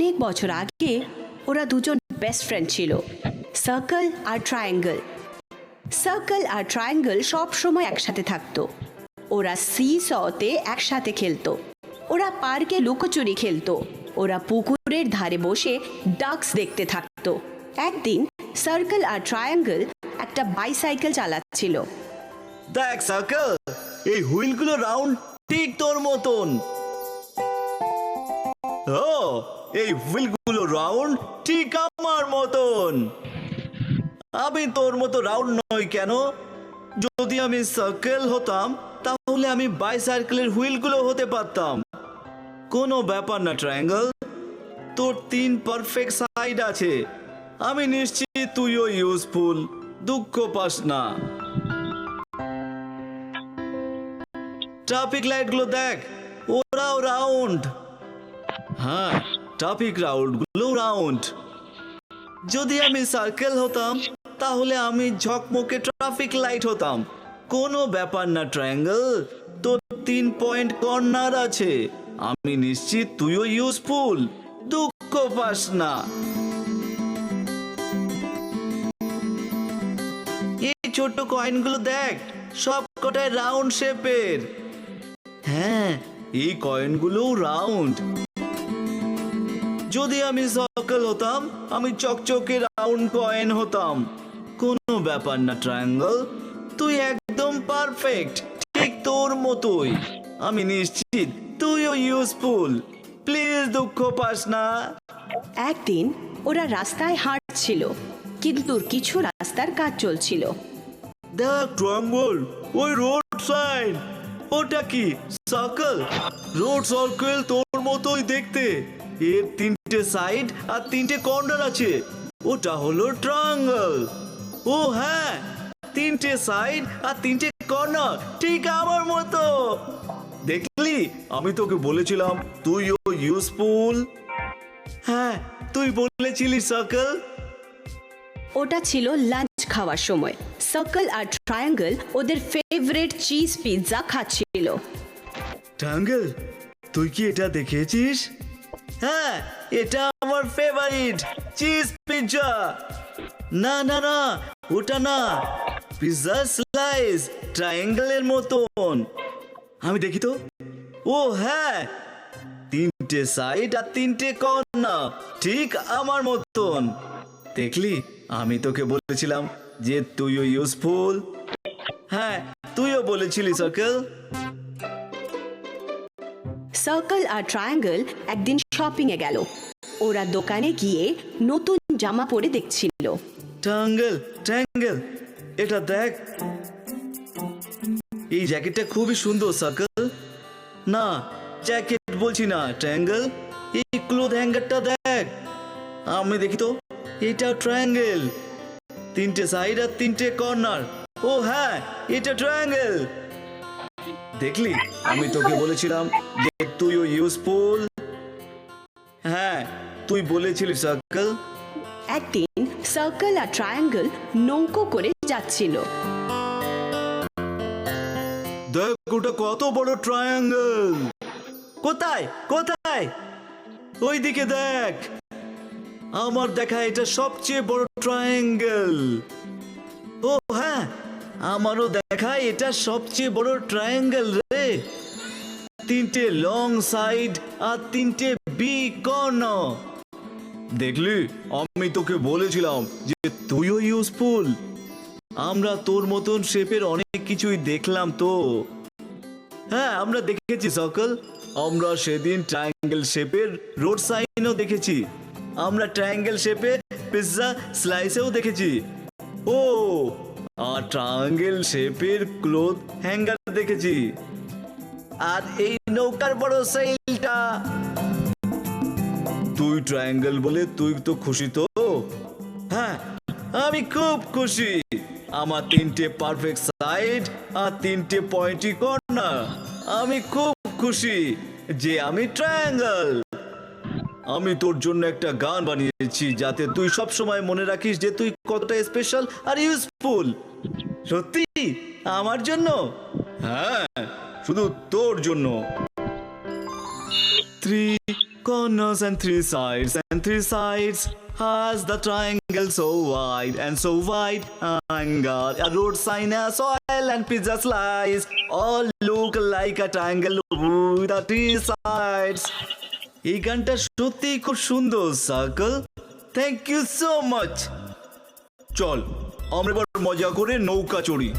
অনেক বছর আগে ওরা দুজন বেস্ট ফ্রেন্ড ছিল, সার্কেল আর ট্রায়াঙ্গেল। সার্কেল আর ট্রায়াঙ্গেল সব সময় একসাথে থাকতো। ওরা সতে একসাথে খেলতো, ওরা পার্কে লুকোচুরি খেলতো, ওরা পুকুরের ধারে বসে ডাকস দেখতে থাকতো। একদিন সার্কেল আর ট্রায়াঙ্গেল একটা বাইসাইকেল চালাচ্ছিল। দেখ সার্কেল, এই হুইলগুলো রাউন্ড ঠিক তোর মতন। ও, এই হুইলগুলো রাউন্ড ঠিক আমার মতন। আমি তোর মতো রাউন্ড নই কেন? যদি আমি সার্কেল হতাম তাহলে আমি বাইসাইকেলের হুইলগুলো হতে পারতাম। কোনো ব্যাপার না ট্রায়াঙ্গেল, তোর 3 পারফেক্ট সাইড আছে। আমি নিশ্চিত তুইও ইউজফুল, দুঃখ পাস না। ট্রাফিক লাইটগুলো দেখ, ওরাও রাউন্ড। হ্যাঁ, ট্রাফিক রাউন্ডগুলো রাউন্ড। যদি আমি সার্কেল হতাম তাহলে আমি ঝকমকে ট্রাফিক লাইট হতাম। কোনো ব্যাপার না ট্রায়াঙ্গেল, তোর 3 পয়েন্ট কর্নার আছে। আমি নিশ্চিত তুইও ইউজফুল, দুঃখ পাস না। এই ছোট কয়েনগুলো দেখ, সব কটায় রাউন্ড শেপের। হ্যাঁ, এই কয়েনগুলো রাউন্ড। যদি আমি সার্কেল হতাম আমি চকচকে রাউন্ড কয়েন হতাম। কোনো ব্যাপার না ট্রায়াঙ্গেল, তুই একদম পারফেক্ট, ঠিক তোর মতোই। আমি নিশ্চিত তুইও ইউজফুল, প্লিজ দুঃখ পাস না। একদিন ওরা রাস্তায় হাঁটছিল, কিন্তু কিছু রাস্তার কাজ চলছিল। দেখ ট্রায়াঙ্গেল, ওই রোড সাইন। ওটা কি সার্কেল? রোড সার্কেল তোর মতোই দেখতে। এর 3টে সাইড আর 3টে কর্নার আছে। ওটা হলো ট্রায়াঙ্গেল। ও হ্যাঁ, 3টে সাইড আর 3টে কর্নার, ঠিক আমার মতো। দেখলি, আমি তোকে বলেছিলাম তুইও ইউজফুল। হ্যাঁ, তুই বলেছিলি সার্কেল। ওটা ছিল লাঞ্চ খাওয়ার সময়। সার্কেল আর ট্রায়াঙ্গেল ওদের ফেভারিট চিজ পিৎজা খাচ্ছিল। ট্রায়াঙ্গেল, তুই কি এটা দেখেছিস? হ্যাঁ, এটা আমার ফেভারিট চিজ পিৎজা। না না না, ওটা না, পিৎজা স্লাইস ট্রায়াঙ্গেলের মতন। আমি দেখি তো। ও হ্যাঁ, 3টে সাইড আর 3টে কর্নার, ঠিক আমার মতন। দেখলি, আমি তোকে বলেছিলাম যে তুইও ইউজফুল। হ্যাঁ, তুইও বলেছিলি সার্কেল। সার্কেল আর ট্রায়াঙ্গেল একদিন শপিং এ গেল। ওরা দোকানে গিয়ে নতুন জামা পরে দেখছিল। ট্রায়াঙ্গেল, ট্রায়াঙ্গেল, এটা দেখ। এই জ্যাকেটটা খুবই সুন্দর সার্কেল। না, জ্যাকেট বলছি না ট্রায়াঙ্গেল, এই ক্লোথ হ্যাঙ্গারটা দেখ। আমি দেখি তো, এটা ট্রায়াঙ্গেল, 3টে সাইড আর 3টে কর্নার। ও হ্যাঁ, এটা ট্রায়াঙ্গেল। দেখলি, আমি তোকে বলেছিলাম যে তুইও ইউজফুল। হ্যাঁ, তুই বলেছিলি সার্কেল। একদিন সার্কেল আর ট্রায়াঙ্গেল নৌকো করে যাচ্ছিল। দেখ, ওটা কত বড় ট্রায়াঙ্গেল। কোথায় কোথায়? ওইদিকে দেখ। আমার দেখা এটা সবচেয়ে বড় ট্রায়াঙ্গেল। ও হ্যাঁ, আমারও দেখা এটা সবচেয়ে বড় ট্রায়াঙ্গেল রে। 3টে লং সাইড আর 3টে বিগ কর্নার। দেখলি, আমি তোকে বলেছিলাম যে তুইও ইউজফুল। আমরা তোর মতন শেপের অনেক কিছুই দেখলাম তো। হ্যাঁ, আমরা দেখেছি সার্কেল। আমরা সেদিন ট্রায়াঙ্গেল শেপের রোড সাইনও দেখেছি। আমরা ট্রায়াঙ্গেল শেপে পিৎজা স্লাইসেও দেখেছি। ও, আর ট্রায়াঙ্গেল শেপের ক্লথ হ্যাঙ্গার দেখেছি। আর এই নৌকার বড় সাইলটা। তুই ট্রায়াঙ্গেল বলে তুই তো খুশি তো? হ্যাঁ, আমি খুব খুশি। আমার 3টে পারফেক্ট সাইড আর 3টে পয়েন্টি কর্নার। আমি খুব খুশি যে আমি ট্রায়াঙ্গেল। আমি তোর জন্য একটা গান বানিয়েছি যাতে তুই সব সময় মনে রাখিস যে তুই কতটা স্পেশাল আর ইউজফুল। সত্যি আমার জন্য? হ্যাঁ, শুধু তোর জন্য। 3, corners and three sides has the triangle so wide and so wide. Triangle, a road sign, a soil and pizza slice all look like a triangle with the three sides. এই গানটা সত্যিই খুব সুন্দর circle. Thank you so much. চল আমরা এবার মজা করে নৌকা চড়ি।